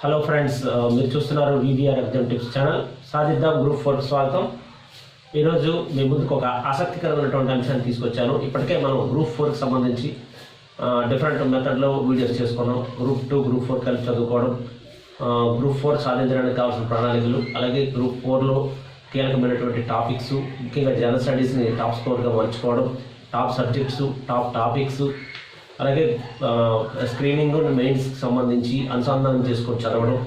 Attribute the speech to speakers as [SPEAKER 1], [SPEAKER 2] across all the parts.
[SPEAKER 1] Hello friends, మీరు చూస్తున్నారు వీవీఆర్ exam tips channel. సాధిద్దాం గ్రూప్ 4 స్వాగతం. ఈరోజు మీ ముందుకు ఒక ఆసక్తికరమైనటువంటి అంశాన్ని తీసుకొచ్చాను. ఇప్పటికే మనం గ్రూప్ 4కి సంబంధించి డిఫరెంట్ మెథడ్లో వీడియోస్ చేసుకున్నాం. గ్రూప్ 2, గ్రూప్ 4 కలిపి చదువుకోవడం, గ్రూప్ 4 సాధించడానికి కావాల్సిన ప్రణాళికలు, అలాగే గ్రూప్ 4లో కీలకమైనటువంటి టాపిక్స్, ముఖ్యంగా జనరల్ స్టడీస్ని టాప్ స్కోర్గా మలుచుకోవడం, టాప్ సబ్జెక్ట్స్, టాప్ టాపిక్స్, అలాగే స్క్రీనింగ్ మెయిన్స్కి సంబంధించి అనుసంధానం చేసుకొని చదవడం,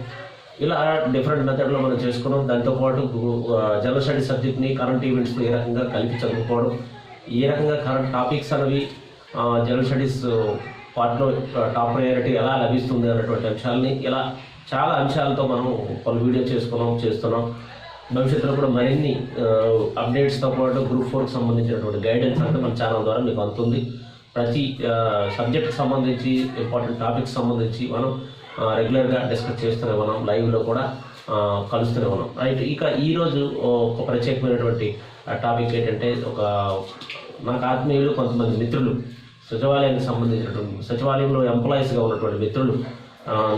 [SPEAKER 1] ఇలా డిఫరెంట్ మెథడ్లో మనం చేసుకున్నాం. దాంతోపాటు జనరల్ స్టడీస్ సబ్జెక్ట్ని కరెంట్ ఈవెంట్స్ని ఏ రకంగా కలిపి చదువుకోవడం, ఏ రకంగా కరెంట్ టాపిక్స్ అనేవి జనరల్ స్టడీస్ పార్ట్లో టాప్ ప్రయారిటీ ఎలా లభిస్తుంది అన్నటువంటి అంశాలని, ఇలా చాలా అంశాలతో మనం కొన్ని వీడియో చేస్తున్నాం. భవిష్యత్తులో కూడా మరిన్ని అప్డేట్స్తో పాటు గ్రూప్ 4కి సంబంధించినటువంటి గైడెన్స్ అంటే మన ఛానల్ ద్వారా మీకు అందుతుంది. ప్రతి సబ్జెక్ట్కి సంబంధించి ఇంపార్టెంట్ టాపిక్స్ సంబంధించి మనం రెగ్యులర్గా డిస్కస్ చేస్తూనే ఉన్నాం, లైవ్లో కూడా కలుస్తూనే ఉన్నాం. రైట్, ఇక ఈరోజు ఒక ప్రత్యేకమైనటువంటి టాపిక్ ఏంటంటే, నాకు ఆత్మీయులు కొంతమంది మిత్రులు, సచివాలయానికి సంబంధించినటువంటి సచివాలయంలో ఎంప్లాయీస్గా ఉన్నటువంటి మిత్రులు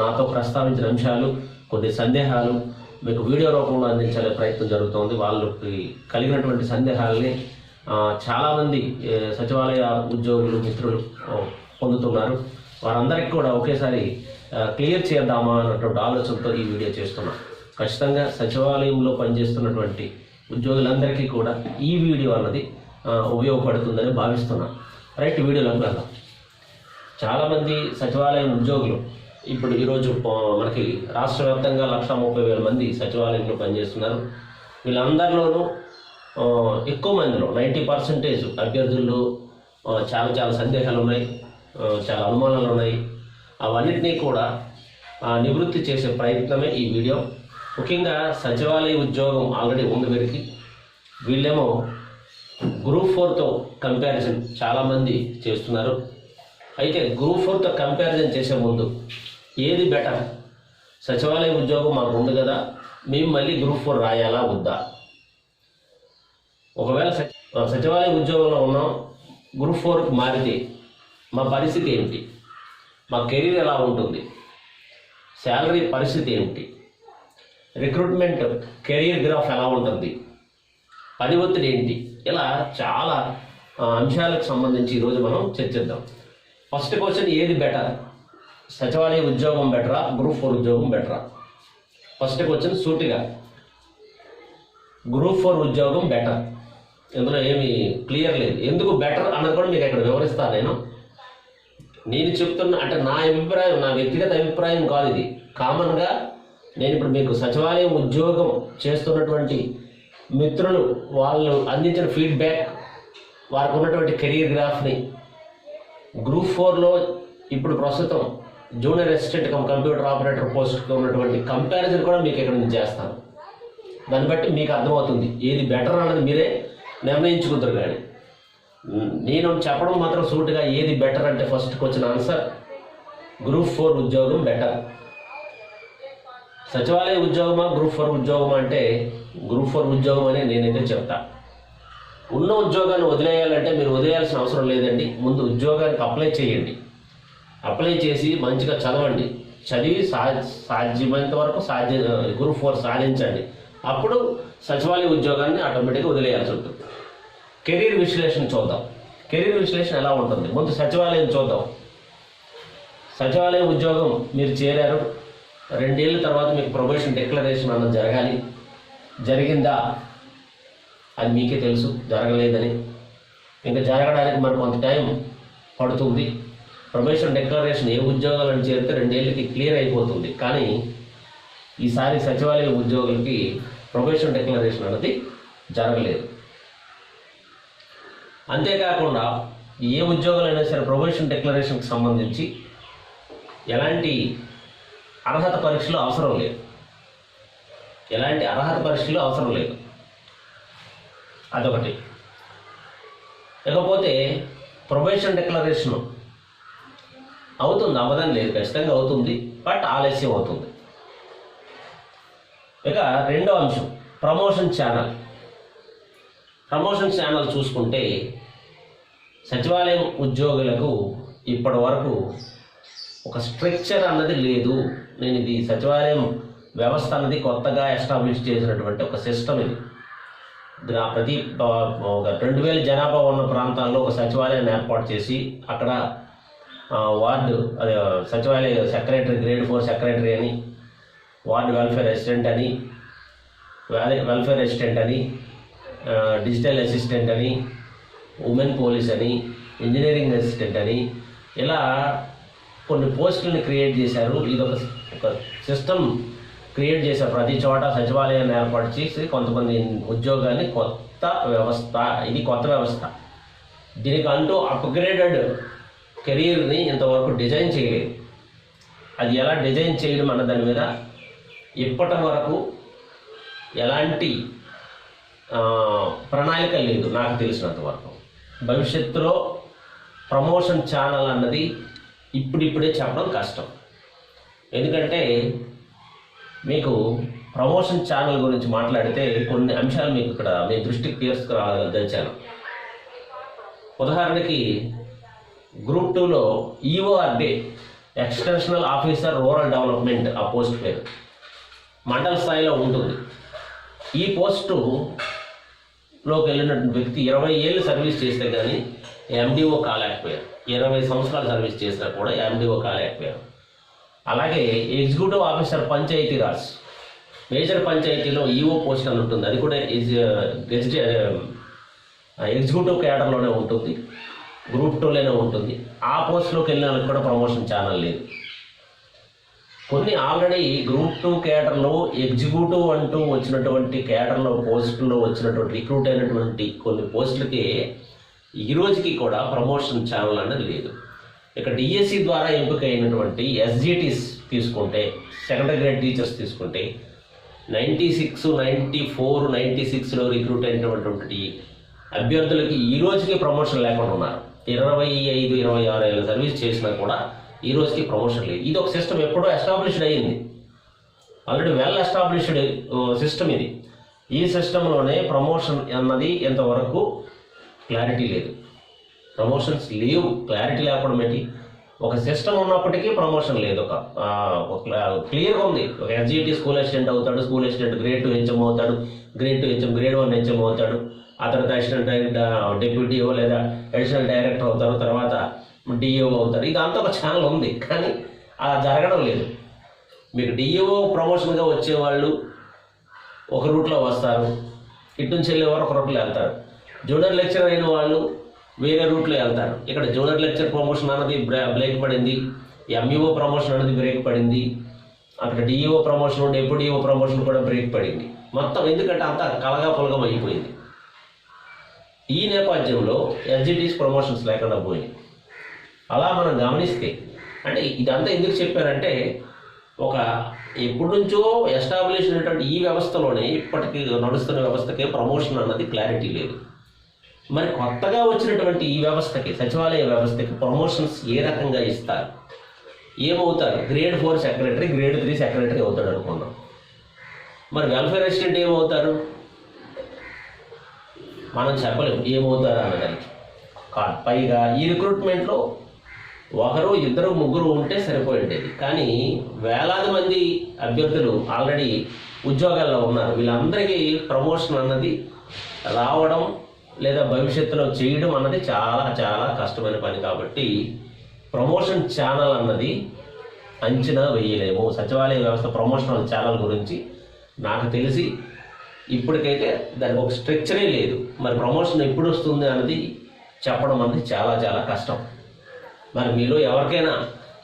[SPEAKER 1] నాతో ప్రస్తావించిన అంశాలు, కొన్ని సందేహాలు మీకు వీడియో రూపంలో అందించాలనే ప్రయత్నం జరుగుతోంది. వాళ్ళకి కలిగినటువంటి సందేహాలని చాలామంది సచివాలయ ఉద్యోగులు మిత్రులు పొందుతున్నారు. వారందరికీ కూడా ఒకేసారి క్లియర్ చేద్దామా అన్నటువంటి ఆలోచనతో ఈ వీడియో చేస్తున్నాం. ఖచ్చితంగా సచివాలయంలో పనిచేస్తున్నటువంటి ఉద్యోగులందరికీ కూడా ఈ వీడియో అన్నది ఉపయోగపడుతుందని భావిస్తున్నాను. రైట్, వీడియోలోకి వెళ్దాం. చాలామంది సచివాలయం ఉద్యోగులు ఇప్పుడు ఈరోజు మనకి రాష్ట్ర వ్యాప్తంగా 130,000 మంది సచివాలయంలో పనిచేస్తున్నారు. వీళ్ళందరిలోనూ ఎక్కువ మందిలో 90% అభ్యర్థుల్లో చాలా సందేహాలు ఉన్నాయి, చాలా అనుమానాలు ఉన్నాయి. అవన్నిటినీ కూడా నివృత్తి చేసే ప్రయత్నమే ఈ వీడియో. ముఖ్యంగా సచివాలయ ఉద్యోగం ఆల్రెడీ ఉంది వీరికి, వీళ్ళేమో గ్రూప్ 4తో కంపారిజన్ చాలామంది చేస్తున్నారు. అయితే గ్రూప్ 4తో కంపారిజన్ చేసే ముందు ఏది బెటర్, సచివాలయ ఉద్యోగం మాకు ఉంది కదా, మేము మళ్ళీ గ్రూప్ 4 రాయాలా వద్దా? ఒకవేళ సచివాలయ ఉద్యోగంలో ఉన్నాం, గ్రూప్ 4కి మారితే మా పరిస్థితి ఏమిటి, మా కెరీర్ ఎలా ఉంటుంది, శాలరీ పరిస్థితి ఏమిటి, రిక్రూట్మెంట్ కెరీర్ గ్రాఫ్ ఎలా ఉంటుంది, పని ఒత్తిడి ఏంటి, ఇలా చాలా అంశాలకు సంబంధించి ఈరోజు మనం చర్చిద్దాం. ఫస్ట్ క్వశ్చన్, ఏది బెటర్, సచివాలయ ఉద్యోగం బెటరా, గ్రూప్ 4 ఉద్యోగం బెటరా? ఫస్ట్ క్వశ్చన్ సూటిగా గ్రూప్ 4 ఉద్యోగం బెటర్. ఇందులో ఏమి క్లియర్ లేదు. ఎందుకు బెటర్ అన్నది కూడా మీకు ఇక్కడ వివరిస్తాను. నేను చెప్తున్నా అంటే నా అభిప్రాయం, నా వ్యక్తిగత అభిప్రాయం కాదు ఇది. కామన్గా నేను ఇప్పుడు మీకు సచివాలయం ఉద్యోగం చేస్తున్నటువంటి మిత్రులు వాళ్ళు అందించిన ఫీడ్బ్యాక్, వారికి ఉన్నటువంటి కెరీర్ గ్రాఫ్ని గ్రూప్ 4లో ఇప్పుడు ప్రస్తుతం జూనియర్ అసిస్టెంట్ కంప్యూటర్ ఆపరేటర్ పోస్ట్కి ఉన్నటువంటి కంపారిజన్ కూడా మీకు ఇక్కడ నుంచి చేస్తాను. దాన్ని బట్టి మీకు అర్థమవుతుంది ఏది బెటర్ అన్నది మీరే నిర్ణయించుకుంటారు. కానీ నేను చెప్పడం మాత్రం సూటిగా ఏది బెటర్ అంటే ఫస్ట్ క్వశ్చన్ ఆన్సర్ గ్రూప్ 4 ఉద్యోగం బెటర్. సచివాలయ ఉద్యోగమా గ్రూప్ 4 ఉద్యోగమా అంటే గ్రూప్ 4 ఉద్యోగం అని నేనైతే చెప్తా. ఉన్న ఉద్యోగాన్ని వదిలేయాలంటే మీరు వదిలేయాల్సిన అవసరం లేదండి. ముందు ఉద్యోగానికి అప్లై చేయండి, అప్లై చేసి మంచిగా చదవండి, చదివి సాధ్యమైనంత వరకు గ్రూప్ 4 సాధించండి. అప్పుడు సచివాలయ ఉద్యోగాన్ని ఆటోమేటిక్గా వదిలేయాల్సి ఉంటుంది. కెరీర్ విశ్లేషణ చూద్దాం. కెరీర్ విశ్లేషణ ఎలా ఉంటుంది, ముందు సచివాలయం చూద్దాం. సచివాలయ ఉద్యోగం మీరు చేరారు, 2 ఏళ్ళ తర్వాత మీకు ప్రొబేషన్ డిక్లరేషన్ అన్నది జరగాలి. జరిగిందా అది మీకే తెలుసు, జరగలేదని. ఇంకా జరగడానికి మరి కొంత టైం పడుతుంది. ప్రొబేషన్ డిక్లరేషన్ ఏ ఉద్యోగాలను చేరితే 2 ఏళ్ళకి క్లియర్ అయిపోతుంది. కానీ ఈసారి సచివాలయ ఉద్యోగులకి ప్రొబేషన్ డిక్లరేషన్ అనేది జరగలేదు. అంతేకాకుండా ఏ ఉద్యోగాలైనా సరే ప్రొబేషన్ డిక్లరేషన్కి సంబంధించి ఎలాంటి అర్హత పరీక్షలు అవసరం లేదు, ఎలాంటి అర్హత పరీక్షలు అవసరం లేదు. అదొకటి. ఇకపోతే ప్రొబేషన్ డిక్లరేషన్ అవుతుంది, అవ్వదని లేదు, ఖచ్చితంగా అవుతుంది, బట్ ఆలస్యం అవుతుంది. ఇక రెండో అంశం ప్రమోషన్ ఛానల్. ప్రమోషన్ ఛానల్ చూసుకుంటే సచివాలయం ఉద్యోగులకు ఇప్పటి వరకు ఒక స్ట్రక్చర్ అన్నది లేదు. నేను ఇది సచివాలయం వ్యవస్థ అన్నది కొత్తగా ఎస్టాబ్లిష్ చేసినటువంటి ఒక సిస్టమ్ ఇది. ప్రతి ఒక 2000 జనాభా ఉన్న ప్రాంతాల్లో ఒక సచివాలయాన్ని ఏర్పాటు చేసి అక్కడ వార్డు అదే సచివాలయ సెక్రటరీ, గ్రేడ్ 4 సెక్రటరీ అని, వార్డు వెల్ఫేర్ అసిస్టెంట్ అని, డిజిటల్ అసిస్టెంట్ అని, ఉమెన్ పోలీస్ అని, ఇంజనీరింగ్ అసిస్టెంట్ అని, ఇలా కొన్ని పోస్టులను క్రియేట్ చేశారు. ఇది ఒక సిస్టమ్ క్రియేట్ చేశారు. ప్రతి చోట సచివాలయాన్ని ఏర్పాటు చేసి కొంతమంది ఉద్యోగాన్ని, కొత్త వ్యవస్థ ఇది, కొత్త వ్యవస్థ. దీనికి అంటూ అప్గ్రేడెడ్ కెరీర్ని ఇంతవరకు డిజైన్ చేయలేదు. అది ఎలా డిజైన్ చేయడం అన్న దాని మీద ఇప్పటి వరకు ఎలాంటి ప్రణాళిక లేదు నాకు తెలిసినంత వరకు. భవిష్యత్తులో ప్రమోషన్ ఛానల్ అన్నది ఇప్పుడిప్పుడే చెప్పడం కష్టం. ఎందుకంటే మీకు ప్రమోషన్ ఛానల్ గురించి మాట్లాడితే కొన్ని అంశాలు మీకు ఇక్కడ మీ దృష్టికి తీసుకురాదలిచాను. ఉదాహరణకి గ్రూప్ 2లో ఈఓఆర్డే, ఎక్స్టెన్షనల్ ఆఫీసర్ రూరల్ డెవలప్మెంట్, ఆ పోస్ట్ పేరు మండల స్థాయిలో ఉంటుంది. ఈ పోస్టులోకి వెళ్ళినటువంటి వ్యక్తి 20 ఏళ్ళు సర్వీస్ చేస్తే కానీ ఎండిఓ కాలేకపోయారు. 20 సంవత్సరాలు సర్వీస్ చేసినా కూడా ఎండిఓ కాలేకపోయారు. అలాగే ఎగ్జిక్యూటివ్ ఆఫీసర్ పంచాయతీరాజ్, మేజర్ పంచాయతీలో ఈఓ పోస్ట్ అని ఉంటుంది. అది కూడా ఎగ్జిక్యూటివ్ క్యాడర్లోనే ఉంటుంది, గ్రూప్ 2లోనే ఉంటుంది. ఆ పోస్టులోకి వెళ్ళిన వాళ్ళకి కూడా ప్రమోషన్ ఛానల్ లేదు. కొన్ని ఆల్రెడీ గ్రూప్ 2 క్యాడర్లో ఎగ్జిక్యూటివ్ అంటూ వచ్చినటువంటి క్యాడర్లో పోస్టుల్లో వచ్చినటువంటి రిక్రూట్ అయినటువంటి కొన్ని పోస్టులకి ఈ రోజుకి కూడా ప్రమోషన్ ఛానల్ అనేది లేదు. ఇక డిఎస్సి ద్వారా ఎంపిక అయినటువంటి ఎస్జిటీస్ తీసుకుంటే, సెకండరీ గ్రేడ్ టీచర్స్ తీసుకుంటే 96, 94, 96లో రిక్రూట్ అయినటువంటి అభ్యర్థులకి ఈ రోజుకి ప్రమోషన్ లేకుండా ఉన్నారు. 25, 26 ఏళ్ళ సర్వీస్ చేసినా కూడా ఈ రోజుకి ప్రమోషన్ లేదు. ఇది ఒక సిస్టమ్ ఎప్పుడో ఎస్టాబ్లిష్డ్ అయ్యింది, ఆల్రెడీ వెల్ ఎస్టాబ్లిష్డ్ సిస్టమ్ ఇది. ఈ సిస్టంలోనే ప్రమోషన్ అన్నది ఎంతవరకు క్లారిటీ లేదు. ప్రమోషన్స్ లేవు. క్లారిటీ లేకపోవడం ఏంటి? ఒక సిస్టమ్ ఉన్నప్పటికీ ప్రమోషన్ లేదు. ఒక క్లియర్గా ఉంది. ఒక ఎస్జిటి స్కూల్ అసిస్టెంట్ అవుతాడు, స్కూల్ అసిస్టెంట్ గ్రేడ్ 2 హెచ్ఎం అవుతాడు, గ్రేడ్ 2 హెచ్ఎం, గ్రేడ్ 1 హెచ్ఎం అవుతాడు, ఆ తర్వాత అసిస్టెంట్ డెప్యూటీఓ లేదా అడిషనల్ డైరెక్టర్ అవుతారు, తర్వాత డిఈఓ అవుతారు. ఇదంతా ఒక ఛానల్ ఉంది, కానీ అలా జరగడం లేదు. మీకు డిఈఓ ప్రమోషన్గా వచ్చేవాళ్ళు ఒక రూట్లో వస్తారు, ఇటు నుంచి వెళ్ళేవారు ఒక రూట్లో వెళ్తారు. జూనియర్ లెక్చర్ అయిన వాళ్ళు వేరే రూట్లో వెళ్తారు. ఇక్కడ జూనియర్ లెక్చర్ ప్రమోషన్ అన్నది బ్రేక్ పడింది, ఎంఈఓ ప్రమోషన్ అనేది బ్రేక్ పడింది, అక్కడ డిఈఓ ప్రమోషన్, డెప్యూటీఓ ప్రమోషన్ కూడా బ్రేక్ పడింది. మొత్తం ఎందుకంటే అంతా కలగా పొలగం అయిపోయింది. ఈ నేపథ్యంలో ఎస్జిటీస్ ప్రమోషన్స్ లేకుండా పోయింది. అలా మనం గమనిస్తే, అంటే ఇదంతా ఎందుకు చెప్పారంటే, ఒక ఎప్పటి నుంచో ఎస్టాబ్లిష్ అయినటువంటి ఈ వ్యవస్థలోనే ఇప్పటికీ నడుస్తున్న వ్యవస్థకే ప్రమోషన్ అన్నది క్లారిటీ లేదు. మరి కొత్తగా వచ్చినటువంటి ఈ వ్యవస్థకి, సచివాలయ వ్యవస్థకి ప్రమోషన్స్ ఏ రకంగా ఇస్తారు? ఏమవుతారు? గ్రేడ్ 4 సెక్రటరీ, గ్రేడ్ 3 సెక్రటరీ అవుతాడు అనుకున్నాం. మరి వెల్ఫేర్ అసిస్టెంట్ ఏమవుతారు? మనం చెప్పలేము ఏమవుతారు అన్నదానికి. పైగా ఈ రిక్రూట్మెంట్లో ఒకరు, ఇద్దరు, ముగ్గురు ఉంటే సరిపోయేది. కానీ వేలాది మంది అభ్యర్థులు ఆల్రెడీ ఉద్యోగాల్లో ఉన్నారు. వీళ్ళందరికీ ప్రమోషన్ అన్నది రావడం లేదా భవిష్యత్తులో చేయడం అన్నది చాలా చాలా కష్టమైన పని. కాబట్టి ప్రమోషన్ ఛానల్ అన్నది అంచనా వేయలేము. సచివాలయ వ్యవస్థ ప్రమోషనల్ ఛానల్ గురించి నాకు తెలిసి ఇప్పటికైతే దానికి ఒక స్ట్రక్చరే లేదు. మరి ప్రమోషన్ ఎప్పుడు వస్తుంది అన్నది చెప్పడం అన్నది చాలా చాలా కష్టం. మరి మీలో ఎవరికైనా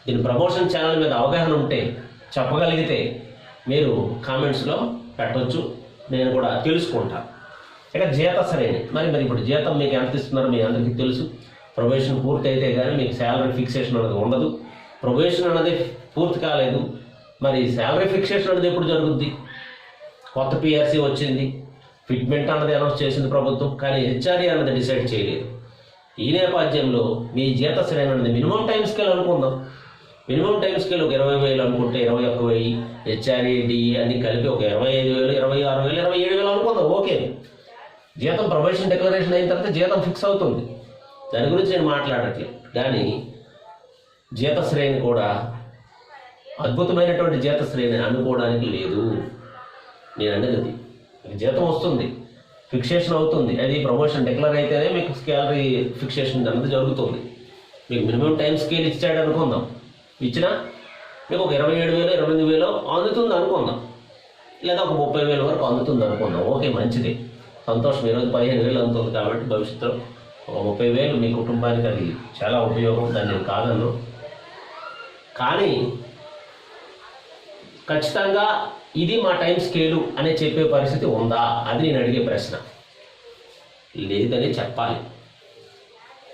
[SPEAKER 1] దీని ప్రమోషన్ ఛానల్ మీద అవగాహన ఉంటే చెప్పగలిగితే మీరు కామెంట్స్లో పెట్టవచ్చు, నేను కూడా తెలుసుకుంటాను. ఇక జీత శ్రేణి, మరి ఇప్పుడు జీతం మీకు ఎంత ఇస్తున్నారో మీ అందరికీ తెలుసు. ప్రొబేషన్ పూర్తి అయితే కానీ మీకు శాలరీ ఫిక్సేషన్ అనేది ఉండదు. ప్రొబేషన్ అనేది పూర్తి కాలేదు, మరి శాలరీ ఫిక్సేషన్ అనేది ఎప్పుడు జరుగుద్ది? కొత్త పిఆర్సీ వచ్చింది, ఫిట్మెంట్ అన్నది అనౌన్స్ చేసింది ప్రభుత్వం, కానీ హెచ్ఆర్ఏ అన్నది డిసైడ్ చేయలేదు. ఈ నేపథ్యంలో మీ జీత శ్రేణి అనేది మినిమం టైం స్కేల్ అనుకుందాం. మినిమం టైం స్కేల్ ఒక 20,000 అనుకుంటే 21,000 హెచ్ఆర్ఏ, డిఈ అన్ని కలిపి ఒక 25,000, 26,000, 27,000 అనుకుందాం. ఓకే, జీతం ప్రొబేషన్ డిక్లరేషన్ అయిన తర్వాత జీతం ఫిక్స్ అవుతుంది, దాని గురించి నేను మాట్లాడట్లేదు. కానీ జీత శ్రేణి కూడా అద్భుతమైనటువంటి జీత శ్రేణి అనుకోవడానికి లేదు. నేను అనేది మీకు జీతం వస్తుంది, ఫిక్సేషన్ అవుతుంది, అది ప్రమోషన్ డిక్లేర్ అయితేనే మీకు శాలరీ ఫిక్సేషన్ అనేది జరుగుతుంది. మీకు మినిమం టైం స్కేల్ ఇచ్చాడు అనుకుందాం, ఇచ్చినా మీకు ఒక 27,000 28,000 అందుతుంది అనుకుందాం, లేదా ఒక 30,000 వరకు అందుతుంది అనుకుందాం. ఓకే, మంచిది, సంతోషం. ఈరోజు 15,000 అందుతుంది కాబట్టి భవిష్యత్తులో ఒక 30,000 మీ కుటుంబానికి అది చాలా ఉపయోగం, దాన్ని నేను కాదన్ను. కానీ ఖచ్చితంగా ఇది మా టైం స్కేలు అనే చెప్పే పరిస్థితి ఉందా అది నేను అడిగే ప్రశ్న. లేదని చెప్పాలి.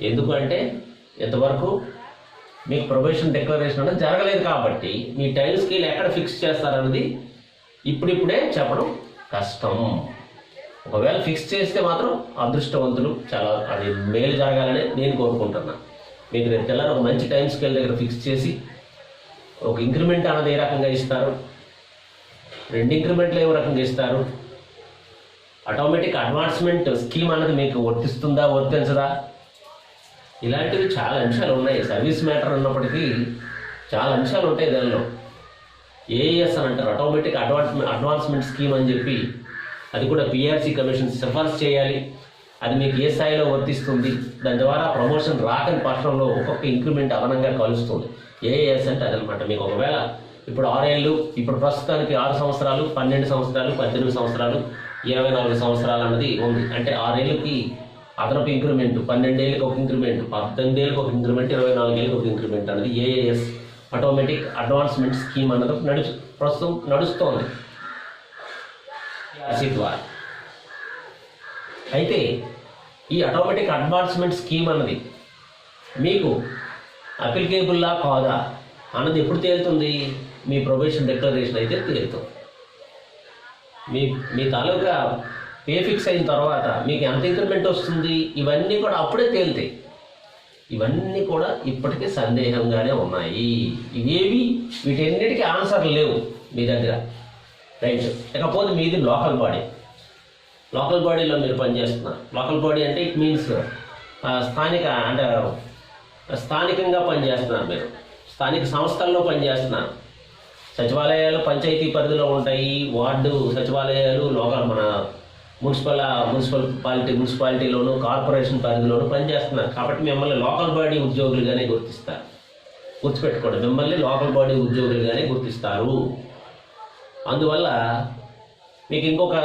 [SPEAKER 1] ఎందుకంటే ఎంతవరకు మీకు ప్రొబేషన్ డిక్లరేషన్ అనేది జరగలేదు కాబట్టి మీ టైం స్కేల్ ఎక్కడ ఫిక్స్ చేస్తారన్నది ఇప్పుడిప్పుడే చెప్పడం కష్టం. ఒకవేళ ఫిక్స్ చేస్తే మాత్రం అదృష్టవంతులు, చాలా అది మేలు జరగాలని నేను కోరుకుంటున్నాను. మీకు రేపు తెల్లారి ఒక మంచి టైం స్కేల్ దగ్గర ఫిక్స్ చేసి ఒక ఇంక్రిమెంట్ అన్నది ఏ రకంగా ఇస్తారు, 2 ఇంక్రిమెంట్లు ఏ రకంగా ఇస్తారు, ఆటోమేటిక్ అడ్వాన్స్మెంట్ స్కీమ్ అన్నది మీకు వర్తిస్తుందా వర్తించదా, ఇలాంటివి చాలా అంశాలు ఉన్నాయి. సర్వీస్ మ్యాటర్ ఉన్నప్పటికీ చాలా అంశాలు ఉంటాయి దానిలో. ఏఎస్ అని అంటారు, ఆటోమేటిక్ అడ్వాన్స్మెంట్ స్కీమ్ అని చెప్పి, అది కూడా పిఆర్సీ కమిషన్ సిఫార్సు చేయాలి. అది మీకు ఏ స్థాయిలో వర్తిస్తుంది, దాని ద్వారా ప్రమోషన్ రాకని పక్షంలో ఒక్కొక్క ఇంక్రిమెంట్ అదనంగా కలుస్తుంది. ఏఎస్ అంటే అదనమాట. మీకు ఒకవేళ ఇప్పుడు 6 ఏళ్ళు, ఇప్పుడు ప్రస్తుతానికి 6 సంవత్సరాలు, 12 సంవత్సరాలు, 18 సంవత్సరాలు, 24 సంవత్సరాలు అన్నది ఉంది. అంటే 6 ఏళ్ళకి అదనపు ఇంక్రిమెంట్, 12 ఏళ్ళకి ఒక ఇంక్రిమెంట్, 18 ఏళ్ళకి ఒక ఇంక్రిమెంట్, 24 ఏళ్ళకి ఒక ఇంక్రిమెంట్ అనేది ఏఏఎస్ ఆటోమేటిక్ అడ్వాన్స్మెంట్ స్కీమ్ అన్నది ప్రస్తుతం నడుస్తోంది పిఆర్సీ ద్వారా. అయితే ఈ ఆటోమేటిక్ అడ్వాన్స్మెంట్ స్కీమ్ అన్నది మీకు అప్లికేబుల్లా కాదా అన్నది ఎప్పుడు తేలుతుంది? మీ ప్రొబేషన్ డిక్లరేషన్ అయితే తేలుతుంది. మీ తాలూకా పే ఫిక్స్ అయిన తర్వాత మీకు ఎంత ఇంక్రిమెంట్ వస్తుంది, ఇవన్నీ కూడా అప్పుడే తేలుతాయి. ఇవన్నీ కూడా ఇప్పటికీ సందేహంగానే ఉన్నాయి. ఇవేవి వీటన్నిటికీ ఆన్సర్లు లేవు మీ దగ్గర, రైట్? ఇకపోతే మీది లోకల్ బాడీ. లోకల్ బాడీలో మీరు పనిచేస్తున్నారు. లోకల్ బాడీ అంటే ఇట్ మీన్స్ స్థానికంగా పనిచేస్తున్నారు. మీరు స్థానిక సంస్థల్లో పనిచేస్తున్నారు. సచివాలయాలు పంచాయతీ పరిధిలో ఉంటాయి, వార్డు సచివాలయాలు లోకల్ మన మున్సిపాలిటీలోను కార్పొరేషన్ పరిధిలోను పనిచేస్తున్నారు. కాబట్టి మిమ్మల్ని లోకల్ బాడీ ఉద్యోగులుగానే గుర్తిస్తారు. గుర్తుపెట్టుకోండి, మిమ్మల్ని లోకల్ బాడీ ఉద్యోగులుగానే గుర్తిస్తారు. అందువల్ల మీకు ఇంకొక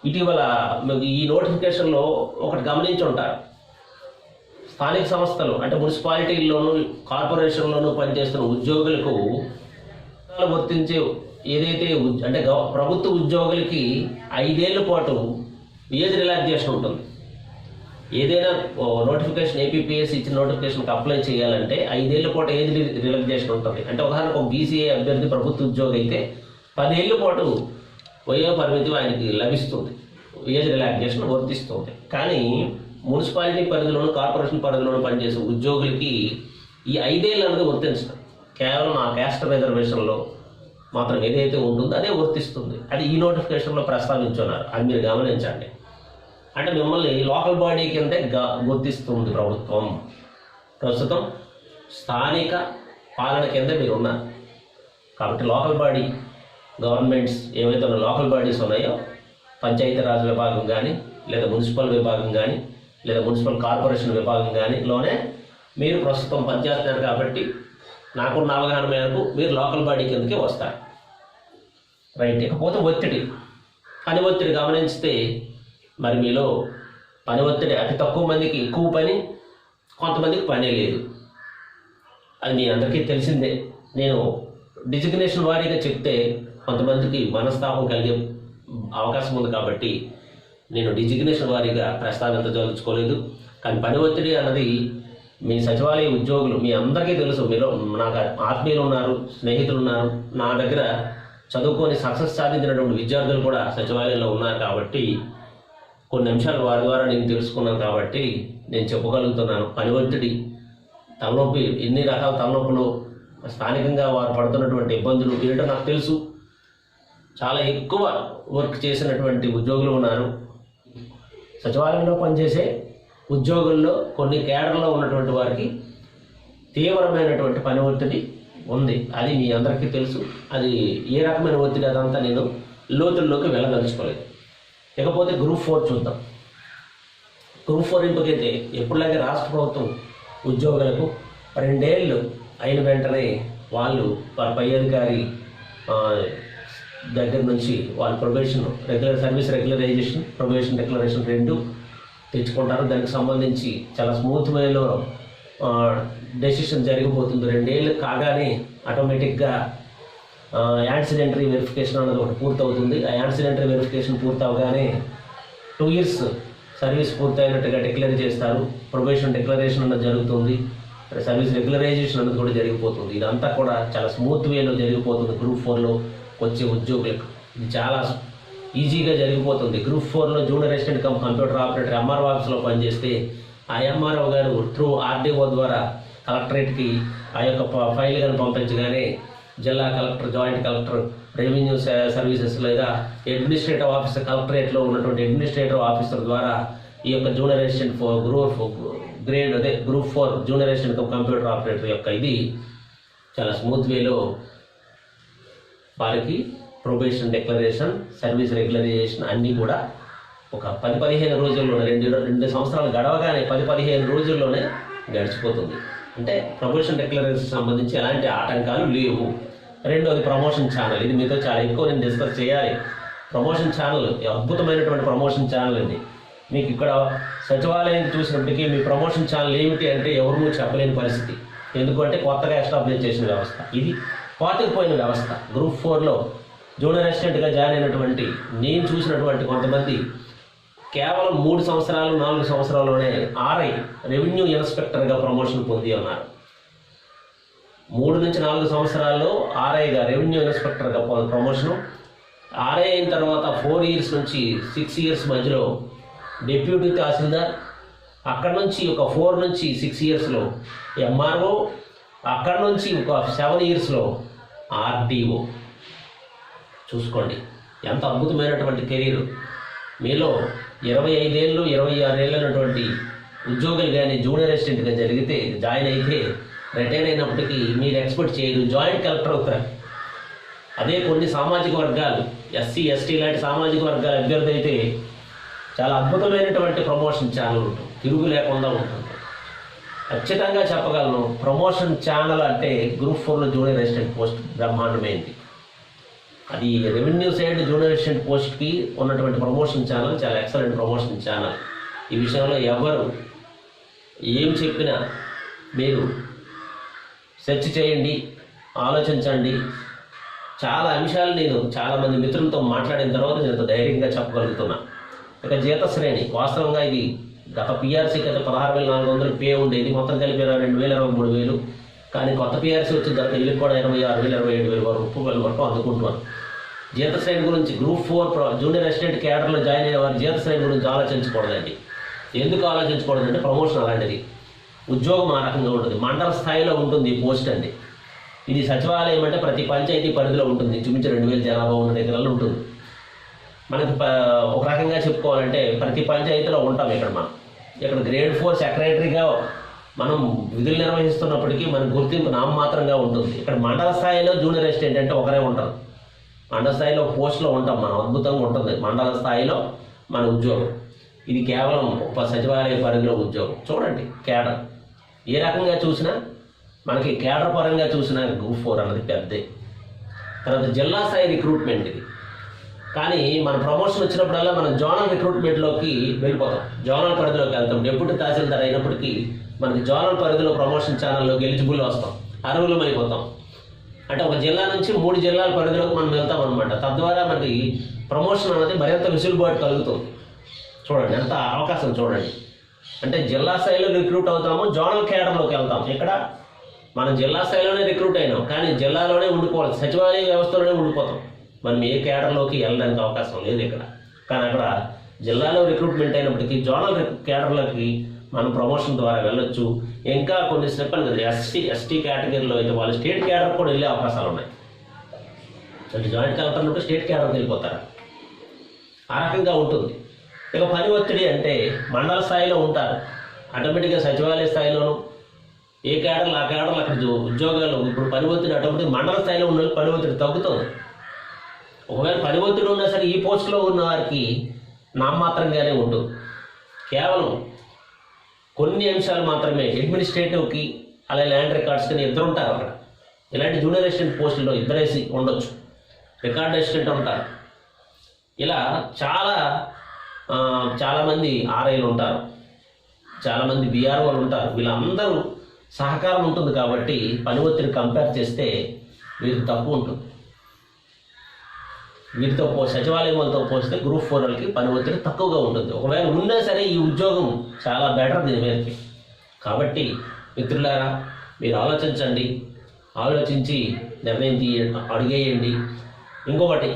[SPEAKER 1] ఇటీవల ఈ నోటిఫికేషన్లో ఒకటి గమనించి ఉంటారు. స్థానిక సంస్థలు అంటే మున్సిపాలిటీల్లోనూ కార్పొరేషన్లోనూ పనిచేస్తున్న ఉద్యోగులకు వర్తించే ఏదైతే అంటే ప్రభుత్వ ఉద్యోగులకి 5 ఏళ్ల పాటు ఏజ్ రిలాక్సేషన్ ఉంటుంది. ఏదైనా నోటిఫికేషన్ ఏపీపీఎస్ ఇచ్చిన నోటిఫికేషన్కి అప్లై చేయాలంటే 5 ఏళ్ల పాటు ఏజ్ రిలాక్సేషన్ ఉంటుంది. అంటే ఉదాహరణకు ఒక బీసీఏ అభ్యర్థి ప్రభుత్వ ఉద్యోగి అయితే 10 ఏళ్ల పాటు వయో పరిమితి ఆయనకి లభిస్తుంది, ఏజ్ రిలాక్సేషన్ వర్తిస్తుంది. కానీ మున్సిపాలిటీ పరిధిలోను కార్పొరేషన్ పరిధిలోను పనిచేసే ఉద్యోగులకి ఈ 5 ఏళ్ళు అనేది వర్తించదు. కేవలం ఆ క్యాస్ట్ రిజర్వేషన్లో మాత్రం ఏదైతే ఉంటుందో అదే వర్తిస్తుంది. అది ఈ నోటిఫికేషన్లో ప్రస్తావించున్నారు, అది మీరు గమనించండి. అంటే మిమ్మల్ని లోకల్ బాడీ కిందే గుర్తిస్తుంది ప్రభుత్వం. ప్రస్తుతం స్థానిక పాలన కింద మీరు ఉన్నారు. కాబట్టి లోకల్ బాడీ గవర్నమెంట్స్ ఏవైతే లోకల్ బాడీస్ ఉన్నాయో, పంచాయతీరాజ్ విభాగం కానీ, లేదా మున్సిపల్ విభాగం కానీ, లేదా మున్సిపల్ కార్పొరేషన్ విభాగం కానీలోనే మీరు ప్రస్తుతం పనిచేస్తున్నారు. కాబట్టి నాకున్న అవగాహన మేరకు మీరు లోకల్ బాడీ కిందకే వస్తారు, రైట్? ఇకపోతే పని ఒత్తిడి గమనిస్తే మరి మీలో పని ఒత్తిడి అతి తక్కువ మందికి ఎక్కువ పని, కొంతమందికి పనే లేదు. అది మీ అందరికీ తెలిసిందే. నేను డిజిగ్నేషన్ వారీగా చెప్తే కొంతమందికి మనస్తాపం కలిగే అవకాశం ఉంది కాబట్టి నేను డిజిగ్నేషన్ వారీగా ప్రస్తావించదలుచుకోలేదు. కానీ పని ఒత్తిడి అన్నది మీ సచివాలయ ఉద్యోగులు మీ అందరికీ తెలుసు. మీరు నాకు ఆత్మీయులు ఉన్నారు, స్నేహితులు ఉన్నారు, నా దగ్గర చదువుకొని సక్సెస్ సాధించినటువంటి విద్యార్థులు కూడా సచివాలయంలో ఉన్నారు. కాబట్టి కొన్ని అంశాలు వారి ద్వారా నేను తెలుసుకున్నాను కాబట్టి నేను చెప్పగలుగుతున్నాను. పని ఒత్తిడి, తలనొప్పి, ఎన్ని రకాల తలనొప్పులు, స్థానికంగా వారు పడుతున్నటువంటి ఇబ్బందులు ఏంటో నాకు తెలుసు. చాలా ఎక్కువ వర్క్ చేసినటువంటి ఉద్యోగులు ఉన్నారు. సచివాలయంలో పనిచేసే ఉద్యోగుల్లో కొన్ని కేడర్లో ఉన్నటువంటి వారికి తీవ్రమైనటువంటి పని ఒత్తిడి ఉంది. అది మీ అందరికీ తెలుసు. అది ఏ రకమైన ఒత్తిడి అదంతా నేను లోతుల్లోకి వెళ్ళదలుచుకోలేదు. ఇకపోతే గ్రూప్ 4 చూద్దాం. గ్రూప్ 4 ఇంటికైతే ఎప్పుడులాగే రాష్ట్ర ప్రభుత్వం ఉద్యోగులకు 2 ఏళ్ళు అయిన వెంటనే వాళ్ళు వాళ్ళ పై అధికారి దగ్గర నుంచి వాళ్ళ probation service regularisation, probation declaration 2 తెచ్చుకుంటారు. దానికి సంబంధించి చాలా స్మూత్ వేలో డెసిషన్ జరిగిపోతుంది. 2 ఏళ్ళు కాగానే ఆటోమేటిక్గా యాన్సిడెంటరీ వెరిఫికేషన్ అన్నది ఒకటి పూర్తవుతుంది. ఆ యాన్సిడెంటరీ వెరిఫికేషన్ పూర్తవగానే 2 ఇయర్స్ సర్వీస్ పూర్తయినట్టుగా డిక్లేర్ చేస్తారు. ప్రొబేషన్ డిక్లరేషన్ అన్నది జరుగుతుంది. సర్వీస్ రెగ్యులరైజేషన్ అన్నది కూడా జరిగిపోతుంది. ఇదంతా కూడా చాలా స్మూత్ వేలో జరిగిపోతుంది. గ్రూప్ 4లో వచ్చే ఉద్యోగులకు ఇది చాలా ఈజీగా జరిగిపోతుంది. గ్రూప్ 4లో junior assistant computer operator MRO ఆఫీస్లో పనిచేస్తే ఆ ఎంఆర్ఓ గారు త్రూ ఆర్డీఓ ద్వారా కలెక్టరేట్కి ఆ యొక్క ఫైల్ కానీ పంపించగానే జిల్లా collector, joint collector, revenue services లేదా అడ్మినిస్ట్రేటివ్ ఆఫీసర్, కలెక్టరేట్లో ఉన్నటువంటి అడ్మినిస్ట్రేటివ్ ఆఫీసర్ ద్వారా ఈ యొక్క junior assistant group 4 junior assistant computer operator యొక్క ఇది చాలా స్మూత్ వేలో వారికి ప్రొబేషన్ డిక్లరేషన్, సర్వీస్ రెగ్యులరైజేషన్ అన్నీ కూడా ఒక 10-15 రోజుల్లోనే 2 సంవత్సరాలు గడవగానే 10-15 రోజుల్లోనే గడిచిపోతుంది. అంటే ప్రమోషన్ డిక్లరేషన్ సంబంధించి ఎలాంటి ఆటంకాలు లేవు. రెండోది ప్రమోషన్ ఛానల్. ఇది మీతో చాలా ఎక్కువ నేను డిస్కస్ చేయాలి. ప్రమోషన్ ఛానల్ అద్భుతమైనటువంటి ప్రమోషన్ ఛానల్ అండి. మీకు ఇక్కడ సచివాలయం చూసినప్పటికీ మీ ప్రమోషన్ ఛానల్ ఏమిటి అంటే ఎవరు చెప్పలేని పరిస్థితి. ఎందుకంటే కొత్తగా ఎస్టాబ్లిష్ చేసిన వ్యవస్థ, ఇది పాతుకుపోయిన వ్యవస్థ. గ్రూప్ 4లో జూనియర్ అసిస్టెంట్గా జాయిన్ అయినటువంటి నేను చూసినటువంటి కొంతమంది కేవలం 3 సంవత్సరాలు 4 సంవత్సరాల్లోనే ఆర్ఐ రెవెన్యూ ఇన్స్పెక్టర్గా ప్రమోషన్ పొంది ఉన్నారు. 3 నుంచి 4 సంవత్సరాల్లో ఆర్ఐగా రెవెన్యూ ఇన్స్పెక్టర్గా ప్రమోషను. ఆర్ఐ అయిన తర్వాత 4 ఇయర్స్ నుంచి 6 ఇయర్స్ మధ్యలో డిప్యూటీ తహసీల్దార్, అక్కడ నుంచి ఒక 4 నుంచి 6 ఇయర్స్లో ఎంఆర్ఓ, అక్కడ నుంచి ఒక 7 ఇయర్స్లో ఆర్డీఓ. చూసుకోండి ఎంత అద్భుతమైనటువంటి కెరీర్. మీలో 25 ఏళ్ళు 26 ఏళ్ళు ఉన్నటువంటి ఉద్యోగులు కానీ జూనియర్ అసిస్టెంట్గా జాయిన్ అయితే రిటైర్ అయినప్పటికీ మీరు ఎక్స్పెక్ట్ చేయరు జాయింట్ కలెక్టర్ అవుతారు. అదే కొన్ని సామాజిక వర్గాలు ఎస్సీ ఎస్టీ లాంటి సామాజిక వర్గాల అభ్యర్థి అయితే చాలా అద్భుతమైనటువంటి ప్రమోషన్ ఛానల్ ఉంటుంది, తిరుగు లేకుండా ఉంటుంది. ఖచ్చితంగా చెప్పగలను, ప్రమోషన్ ఛానల్ అంటే గ్రూప్ 4లో జూనియర్ అసిస్టెంట్ పోస్ట్ బ్రహ్మాండమైంది. అది రెవెన్యూ సైడ్ జూనియర్ అసిస్టెంట్ పోస్ట్కి ఉన్నటువంటి ప్రమోషన్ ఛానల్ చాలా ఎక్సలెంట్ ప్రమోషన్ ఛానల్. ఈ విషయంలో ఎవరు ఏం చెప్పినా మీరు సెర్చ్ చేయండి, ఆలోచించండి. చాలా అంశాలు నేను చాలామంది మిత్రులతో మాట్లాడిన తర్వాత నేను ధైర్యంగా చెప్పగలుగుతున్నా. ఇక జీత శ్రేణి వాస్తవంగా ఇది గత పిఆర్సీకి అయితే 16,400 పే ఉండేది, మొత్తం కలిపి 22,000 23,000. కానీ కొత్త పిఆర్సీ వచ్చిన తర్వాత వీళ్ళకి కూడా 26,000 27,000 వరకు అందుకుంటున్నారు. జీత శ్రేణి గురించి గ్రూప్ 4 జూనియర్ అసిస్టెంట్ క్యాడర్లో జాయిన్ అయిన వారి జీత శ్రేణి గురించి ఆలోచించకూడదండి. ఎందుకు ఆలోచించకూడదంటే ప్రమోషన్ అలాంటిది, ఉద్యోగం ఆ రకంగా ఉంటుంది. మండల స్థాయిలో ఉంటుంది ఈ పోస్ట్ అండి. ఇది సచివాలయం అంటే ప్రతి పంచాయతీ పరిధిలో ఉంటుంది, ఇంచుమించు 2,000 జనాభా ఉన్న దగ్గరలో ఉంటుంది. మనకి ఒక రకంగా చెప్పుకోవాలంటే ప్రతి పంచాయతీలో ఉంటాం ఇక్కడ గ్రేడ్ 4 సెక్రటరీగా మనం విధులు నిర్వహిస్తున్నప్పటికీ మన గుర్తింపు నామమాత్రంగా ఉంటుంది. ఇక్కడ మండల స్థాయిలో జూనియర్ అసిస్టెంట్ అంటే ఒకరే ఉంటారు. మండల స్థాయిలో పోస్టులో ఉంటాం మనం, అద్భుతంగా ఉంటుంది మండల స్థాయిలో మన ఉద్యోగం. ఇది కేవలం సచివాలయ పరిధిలో ఉద్యోగం. చూడండి కేడర్ ఏ రకంగా చూసినా మనకి కేడర్ పరంగా చూసినా గ్రూప్ 4 అన్నది పెద్దే. తర్వాత జిల్లా స్థాయి రిక్రూట్మెంట్ ఇది. కానీ మన ప్రమోషన్ వచ్చినప్పుడల్లా మనం జోనల్ రిక్రూట్మెంట్లోకి వెళ్ళిపోతాం, జోనల్ పరిధిలోకి వెళ్తాం. డిప్యూటీ తహసీల్దార్ అయినప్పటికీ మనకి జోనల్ పరిధిలో ప్రమోషన్ ఛానల్లోకి ఎలిజిబుల్ వస్తాం, అర్హులం అయిపోతాం. అంటే ఒక జిల్లా నుంచి 3 జిల్లాల పరిధిలోకి మనం వెళ్తాం అనమాట. తద్వారా మనకి ప్రమోషన్ అనేది మరింత వెసులుబాటు కలుగుతుంది. చూడండి ఎంత అవకాశం చూడండి. అంటే జిల్లా స్థాయిలో రిక్రూట్ అవుతాము, జోనల్ కేడర్లోకి వెళ్తాం. ఇక్కడ మనం జిల్లా స్థాయిలోనే రిక్రూట్ అయినాం, కానీ జిల్లాలోనే ఉండిపోవాలి, సచివాలయ వ్యవస్థలోనే ఉండిపోతాం. మనం ఏ కేడర్లోకి వెళ్ళడానికి అవకాశం లేదు ఇక్కడ. కానీ అక్కడ జిల్లాలో రిక్రూట్మెంట్ అయినప్పటికీ జోనల్ కేడర్లోకి మనం ప్రమోషన్ ద్వారా వెళ్ళొచ్చు. ఇంకా కొన్ని స్టెప్పులు కదా ఎస్టీ కేటగిరీలో అయితే వాళ్ళు స్టేట్ కేడర్ కూడా వెళ్ళే అవకాశాలు ఉన్నాయి. అంటే జాయింట్ కలెక్టర్ నుండి స్టేట్ కేడర్కి వెళ్ళిపోతారు, ఆ రకంగా ఉంటుంది. ఇక పని ఒత్తిడి అంటే మండల స్థాయిలో ఉంటారు, ఆటోమేటిక్గా సచివాలయ స్థాయిలోను ఏ కేడర్లు ఆ కేడర్లు అక్కడ ఉద్యోగాలు ఇప్పుడు పని ఒత్తిడి అటువంటి మండల స్థాయిలో ఉన్న వాళ్ళు పని ఒత్తిడి తగ్గుతుంది. ఒకవేళ పని ఒత్తిడి ఉన్నా సరే ఈ పోస్టులో ఉన్న వారికి నామమాత్రంగానే ఉంటుంది. కేవలం కొన్ని అంశాలు మాత్రమే అడ్మినిస్ట్రేటివ్కి అలాగే ల్యాండ్ రికార్డ్స్ కానీ ఇద్దరు ఉంటారు అక్కడ. ఇలాంటి జూనియర్ అసిస్టెంట్ పోస్టుల్లో ఇద్దరేసి ఉండొచ్చు, రికార్డ్ అసిస్టెంట్ ఉంటారు. ఇలా చాలామంది ఆర్ఐలు ఉంటారు, చాలామంది బీఆర్ఓలు ఉంటారు. వీళ్ళందరూ సహకారం ఉంటుంది కాబట్టి పని ఒత్తిడి కంపేర్ చేస్తే వీరికి తక్కువ ఉంటుంది. వీరితో సచివాలయం వాళ్ళతో పోస్తే గ్రూప్ 4 వాళ్ళకి పని ఒత్తిడి తక్కువగా ఉంటుంది. ఒకవేళ ఉన్నా సరే ఈ ఉద్యోగం చాలా బెటర్ దీని మీదకి. కాబట్టి మిత్రులారా, మీరు ఆలోచించండి, ఆలోచించి నిర్ణయం అడిగేయండి. ఇంకొకటి,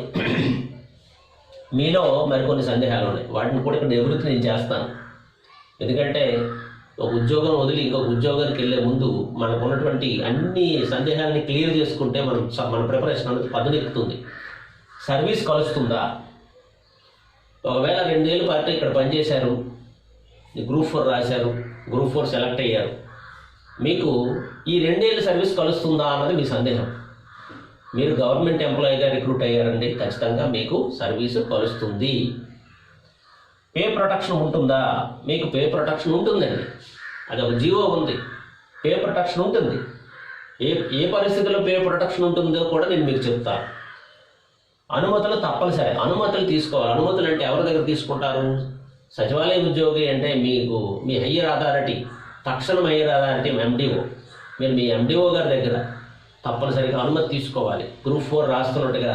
[SPEAKER 1] మీలో మరికొన్ని సందేహాలు ఉన్నాయి, వాటిని కూడా ఇక్కడ నివృత్తి నేను చేస్తాను. ఎందుకంటే ఒక ఉద్యోగం వదిలి ఇంకొక ఉద్యోగానికి వెళ్ళే ముందు మనకు ఉన్నటువంటి అన్ని సందేహాలని క్లియర్ చేసుకుంటే మన ప్రిపరేషన్ అనేది పదునెక్కుతుంది. సర్వీస్ కలుస్తుందా? ఒకవేళ 2 ఏళ్ళు పాటు ఇక్కడ పనిచేశారు, గ్రూప్ 4 రాశారు, గ్రూప్ 4 సెలెక్ట్ అయ్యారు, మీకు ఈ 2 ఏళ్ళు సర్వీస్ కలుస్తుందా అన్నది మీ సందేహం. మీరు గవర్నమెంట్ ఎంప్లాయీగా రిక్రూట్ అయ్యారండి, ఖచ్చితంగా మీకు సర్వీసు కలుస్తుంది. పే ప్రొటెక్షన్ ఉంటుందా? మీకు పే ప్రొటెక్షన్ ఉంటుందండి, అది ఒక జీవో ఉంది, పే ప్రొటెక్షన్ ఉంటుంది. ఏ పరిస్థితుల్లో పే ప్రొటెక్షన్ ఉంటుందో కూడా నేను మీకు చెప్తాను. అనుమతులు తప్పనిసరి, అనుమతులు తీసుకోవాలి. అనుమతులు అంటే ఎవరి దగ్గర తీసుకుంటారు? సచివాలయ ఉద్యోగి అంటే మీకు మీ హయ్యర్ అథారిటీ, తక్షణం హయ్యర్ అథారిటీ ఎండిఓ, మీరు మీ ఎండిఓ గారి దగ్గర తప్పనిసరిగా అనుమతి తీసుకోవాలి. గ్రూప్ 4 రాస్తున్నట్టుగా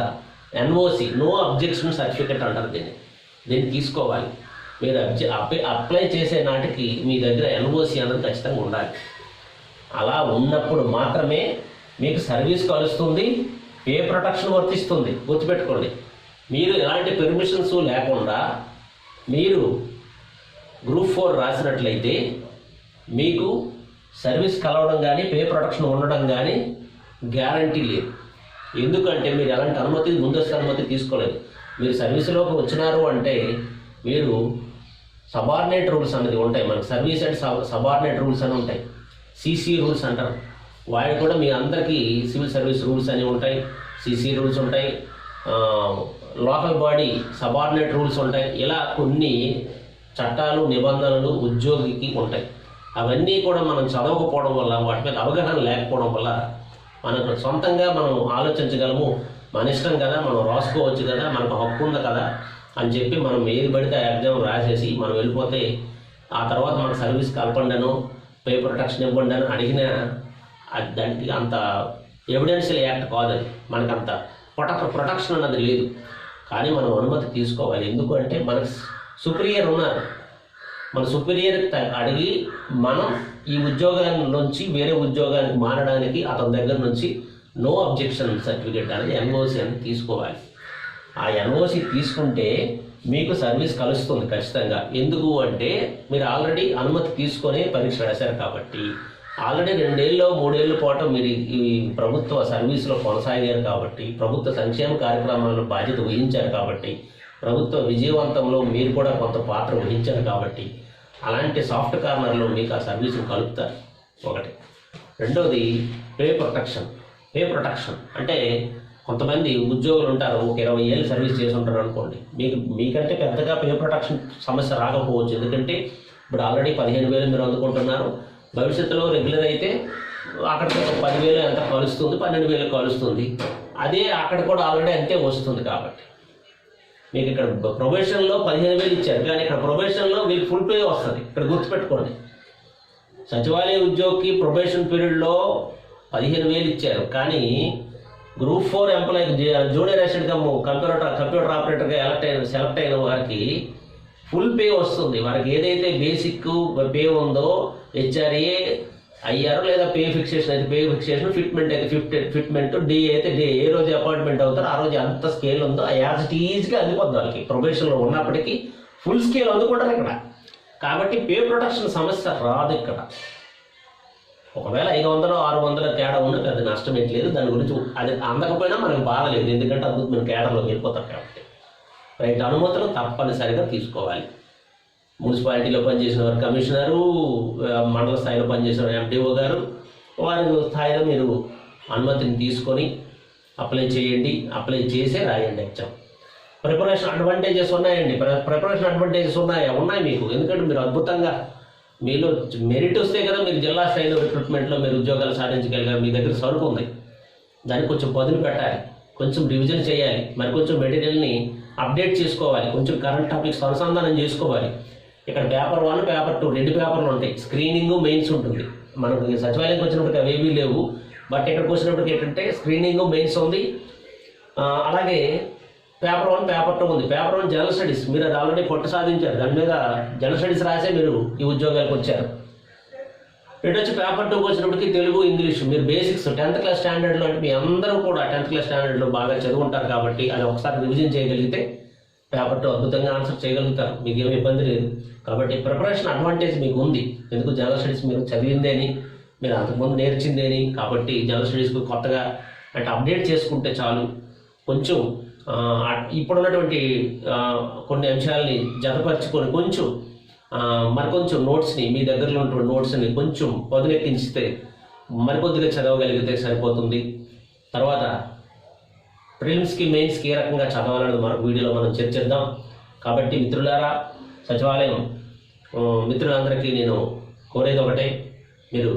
[SPEAKER 1] ఎన్ఓసి, నో అబ్జెక్షన్ సర్టిఫికెట్ అంటారు దీన్ని తీసుకోవాలి. మీరు అప్లై చేసే నాటికి మీ దగ్గర ఎన్ఓసి అనేది ఖచ్చితంగా ఉండాలి. అలా ఉన్నప్పుడు మాత్రమే మీకు సర్వీస్ కలుస్తుంది, పే ప్రొటెక్షన్ వర్తిస్తుంది. గుర్తుపెట్టుకోండి, మీరు ఎలాంటి పెర్మిషన్స్ లేకుండా మీరు గ్రూప్ 4 రాసినట్లయితే మీకు సర్వీస్ కలవడం కానీ పే ప్రొటెక్షన్ ఉండడం కానీ గ్యారంటీ లేదు. ఎందుకంటే మీరు ఎలాంటి ముందస్తు అనుమతి తీసుకోలేదు. మీరు సర్వీసులోకి వచ్చినారు అంటే మీరు సబార్డినేట్ రూల్స్ అనేది ఉంటాయి. మనకు సర్వీస్ అండ్ సబార్డినేట్ రూల్స్ అని ఉంటాయి, సిసి రూల్స్ అంటారు. వాటి కూడా మీ అందరికీ సివిల్ సర్వీస్ రూల్స్ అని ఉంటాయి, సిసి రూల్స్ ఉంటాయి, లోకల్ బాడీ సబార్డినేట్ రూల్స్ ఉంటాయి. ఇలా కొన్ని చట్టాలు, నిబంధనలు ఉద్యోగికి ఉంటాయి. అవన్నీ కూడా మనం చదవకపోవడం వల్ల, వాటి మీద అవగాహన లేకపోవడం వల్ల మనకు సొంతంగా మనం ఆలోచించగలము. మన ఇష్టం కదా, మనం రాసుకోవచ్చు కదా, మనకు హక్కు ఉంది కదా అని చెప్పి మనం ఏది పడితే ఆ ఎగ్జామ్ రాసేసి మనం వెళ్ళిపోతే ఆ తర్వాత మనకు సర్వీస్ కల్పండను, పే ప్రొటెక్షన్ ఇవ్వండి అని అడిగినా దానికి అంత ఎవిడెన్షియల్ యాక్ట్ కాదని, మనకంత ప్రొటెక్షన్ అన్నది లేదు. కానీ మనం అనుమతి తీసుకోవాలి. ఎందుకంటే మనకు సుపీరియర్ ఉన్నారు, మన సుపీరియర్ అడిగి మనం ఈ ఉద్యోగాన్ని నుంచి వేరే ఉద్యోగానికి మారడానికి అతని దగ్గర నుంచి నో అబ్జెక్షన్ సర్టిఫికేట్ అనేది ఎన్ఓసి అనేది తీసుకోవాలి. ఆ ఎన్ఓసి తీసుకుంటే మీకు సర్వీస్ కలుస్తుంది ఖచ్చితంగా. ఎందుకు అంటే మీరు ఆల్రెడీ అనుమతి తీసుకొని పరీక్ష రాశారు కాబట్టి, ఆల్రెడీ 2 ఏళ్ళు 3 ఏళ్ళ పాటు మీరు ఈ ప్రభుత్వ సర్వీస్లో కొనసాగారు కాబట్టి, ప్రభుత్వ సంక్షేమ కార్యక్రమాలను బాధ్యత వహించారు కాబట్టి, ప్రభుత్వ విజయవంతంలో మీరు కూడా కొంత పాత్ర వహించారు కాబట్టి అలాంటి సాఫ్ట్ కార్నర్లో మీకు ఆ సర్వీసును కలుపుతారు. ఒకటి. రెండోది పే ప్రొటెక్షన్. పే ప్రొటెక్షన్ అంటే కొంతమంది ఉద్యోగులు ఉంటారు, ఒక 20 ఏళ్ళు సర్వీస్ చేసి ఉంటారు అనుకోండి, మీకంటే పెద్దగా పే ప్రొటెక్షన్ సమస్య రాకపోవచ్చు. ఎందుకంటే ఇప్పుడు ఆల్రెడీ 15,000 మీరు అందుకుంటున్నారు. భవిష్యత్తులో రెగ్యులర్ అయితే అక్కడికి ఒక 10,000 ఎంత కలుస్తుంది, 12,000 కలుస్తుంది. అదే అక్కడ కూడా ఆల్రెడీ అంతే వస్తుంది. కాబట్టి మీకు ఇక్కడ ప్రొబేషన్లో 15,000 ఇచ్చారు, కానీ ఇక్కడ ప్రొబేషన్లో మీకు ఫుల్ పే వస్తుంది. ఇక్కడ గుర్తుపెట్టుకోండి, సచివాలయ ఉద్యోగికి ప్రొబేషన్ పీరియడ్లో 15,000 ఇచ్చారు, కానీ గ్రూప్ 4 ఎంప్లాయీ జూనియర్ అసిస్టెంట్గా కంప్యూటర్ ఆపరేటర్గా సెలెక్ట్ అయిన వారికి ఫుల్ పే వస్తుంది. వారికి ఏదైతే బేసిక్ పే ఉందో, హెచ్ఆర్ఏ అయ్యారు లేదా పే ఫిక్సేషన్ అయితే పే ఫిక్సేషన్, ఫిట్మెంట్ అయితే ఫిట్మెంట్, డే అయితే డే, ఏ రోజు అపాయింట్మెంట్ అవుతారో ఆ రోజు ఎంత స్కేల్ ఉందో యాజ్ ఇట్ ఈజ్గా అందుకోద్దు. వాళ్ళకి ప్రొబేషన్లో ఉన్నప్పటికీ ఫుల్ స్కేల్ అందుకుంటారు ఇక్కడ. కాబట్టి పే ప్రొటెక్షన్ సమస్య రాదు ఇక్కడ. ఒకవేళ 500 600 తేడా ఉన్నది అది నష్టం లేదు. దాని గురించి అది అందకపోయినా మనకు బాధ లేదు, ఎందుకంటే అద్భుతమైన కేడర్లోకి వెళ్ళిపోతారు కాబట్టి. రైట్. అనుమతులు తప్పనిసరిగా తీసుకోవాలి. మున్సిపాలిటీలో పనిచేసిన వారు కమిషనరు, మండల స్థాయిలో పనిచేసిన ఎండిఓ గారు, వారి స్థాయిలో మీరు అనుమతిని తీసుకొని అప్లై చేయండి. అప్లై చేసే రాయండి ఎగ్జామ్. ప్రిపరేషన్ అడ్వాంటేజెస్ ఉన్నాయండి. ప్రిపరేషన్ అడ్వాంటేజెస్ ఉన్నాయి మీకు. ఎందుకంటే మీరు అద్భుతంగా మీలో మెరిట్ వస్తే కదా మీరు జిల్లా స్థాయిలో రిక్రూట్మెంట్లో మీరు ఉద్యోగాలు సాధించగలిగారు. మీ దగ్గర సరుకు ఉంది, దానికి కొంచెం పదును పెట్టాలి, కొంచెం రివిజన్ చేయాలి, మరి కొంచెం మెటీరియల్ని అప్డేట్ చేసుకోవాలి, కొంచెం కరెంట్ టాపిక్స్ అనుసంధానం చేసుకోవాలి. ఇక్కడ పేపర్ 1, పేపర్ 2 2 పేపర్లు ఉంటాయి. స్క్రీనింగ్, మెయిన్స్ ఉంటుంది. మనకు సచివాలయంకి వచ్చినప్పటికీ అవేమీ లేవు. బట్ ఇక్కడికి వచ్చినప్పటికి ఏంటంటే స్క్రీనింగ్, మెయిన్స్ ఉంది. అలాగే పేపర్ 1, పేపర్ 2 ఉంది. పేపర్ 1 జనరల్ స్టడీస్, మీరు అది ఆల్రెడీ పొట్టు సాధించారు, దాని మీద జనరల్ స్టడీస్ రాసే మీరు ఈ ఉద్యోగాలకు వచ్చారు. ఇటు వచ్చి పేపర్ 2కి వచ్చినప్పటికీ తెలుగు, ఇంగ్లీష్, మీరు బేసిక్స్ 10th క్లాస్ స్టాండర్డ్లో, అంటే మీ అందరూ కూడా 10th క్లాస్ స్టాండర్డ్లో బాగా చదువుకుంటారు కాబట్టి అది ఒకసారి రివిజన్ చేయగలిగితే పేపర్ 2 అద్భుతంగా ఆన్సర్ చేయగలుగుతారు. మీకు ఏమి ఇబ్బంది లేదు. కాబట్టి ప్రిపరేషన్ అడ్వాంటేజ్ మీకు ఉంది. ఎందుకు జనరల్ స్టడీస్ మీరు చదివిందేని, మీరు అంతకుముందు నేర్చిందేని, కాబట్టి జనరల్ స్టడీస్కి కొత్తగా అంటే అప్డేట్ చేసుకుంటే చాలు. కొంచెం ఇప్పుడున్నటువంటి కొన్ని అంశాలని జతపరుచుకొని కొంచెం మరికొంచెం నోట్స్ని, మీ దగ్గరలో ఉన్నటువంటి నోట్స్ని కొంచెం పదునెక్కించితే మరికొద్దిగా చదవగలిగితే సరిపోతుంది. తర్వాత ప్రిలిమ్స్కి, మెయిన్స్కి ఏ రకంగా చదవాలనేది మరొక వీడియోలో మనం చర్చిద్దాం. కాబట్టి మిత్రులారా, సచివాలయం మిత్రులందరికీ నేను కోరేది ఒకటే, మీరు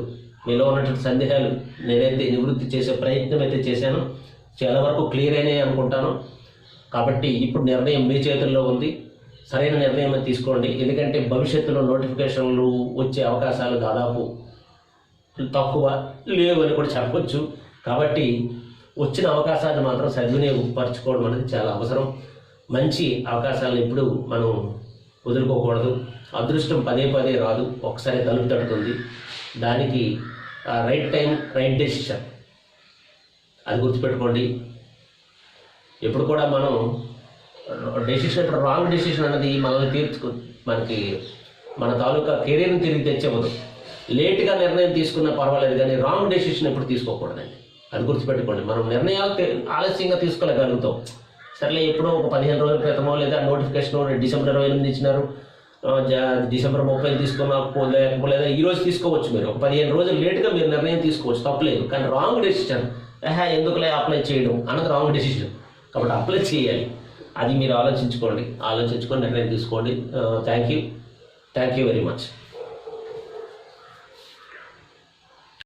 [SPEAKER 1] మీలో ఉన్నటువంటి సందేహాలు నేనైతే నివృత్తి చేసే ప్రయత్నం అయితే చేశాను. చాలా వరకు క్లియర్ అయినాయి అనుకుంటాను. కాబట్టి ఇప్పుడు నిర్ణయం మీ చేతుల్లో ఉంది. సరైన నిర్ణయం తీసుకోండి. ఎందుకంటే భవిష్యత్తులో నోటిఫికేషన్లు వచ్చే అవకాశాలు దాదాపు తక్కువ, లేవు అని కూడా చెప్పొచ్చు. కాబట్టి వచ్చిన అవకాశాన్ని మాత్రం సద్వినియోగపరచుకోవడం అనేది చాలా అవసరం. మంచి అవకాశాలను ఎప్పుడు మనం వదులుకోకూడదు. అదృష్టం పదే పదే రాదు, ఒకసారి తలుపు తడుతుంది. దానికి రైట్ టైం, రైట్ డెసిషన్, అది గుర్తుపెట్టుకోండి. ఎప్పుడు కూడా మనం డెసిషన్, ఇప్పుడు రాంగ్ డెసిషన్ అన్నది మనల్ని మనకి మన తాలూకా కెరీర్ని తిరిగి తెచ్చేవద్దు. లేట్గా నిర్ణయం తీసుకున్నా పర్వాలేదు, కానీ రాంగ్ డెసిషన్ ఎప్పుడు తీసుకోకూడదండి. అది గుర్తుపెట్టుకోండి. మనం నిర్ణయాలు ఆలస్యంగా తీసుకోగలుగుతాం. సర్లే, ఎప్పుడో ఒక 15 రోజుల క్రితమో, లేదా నోటిఫికేషన్ డిసెంబర్ 28 ఇచ్చినారు, డిసెంబర్ 30 తీసుకున్నా, లేదా ఈరోజు తీసుకోవచ్చు. మీరు ఒక 15 రోజులు లేట్గా మీరు నిర్ణయం తీసుకోవచ్చు, తప్పలేదు. కానీ రాంగ్ డెసిషన్, ఎందుకులే అప్లై చేయడం అన్నది రాంగ్ డెసిషన్. కాబట్టి అప్లై చేయాలి. అది మీరు ఆలోచించుకొని నిర్ణయం తీసుకోండి. Thank you very much.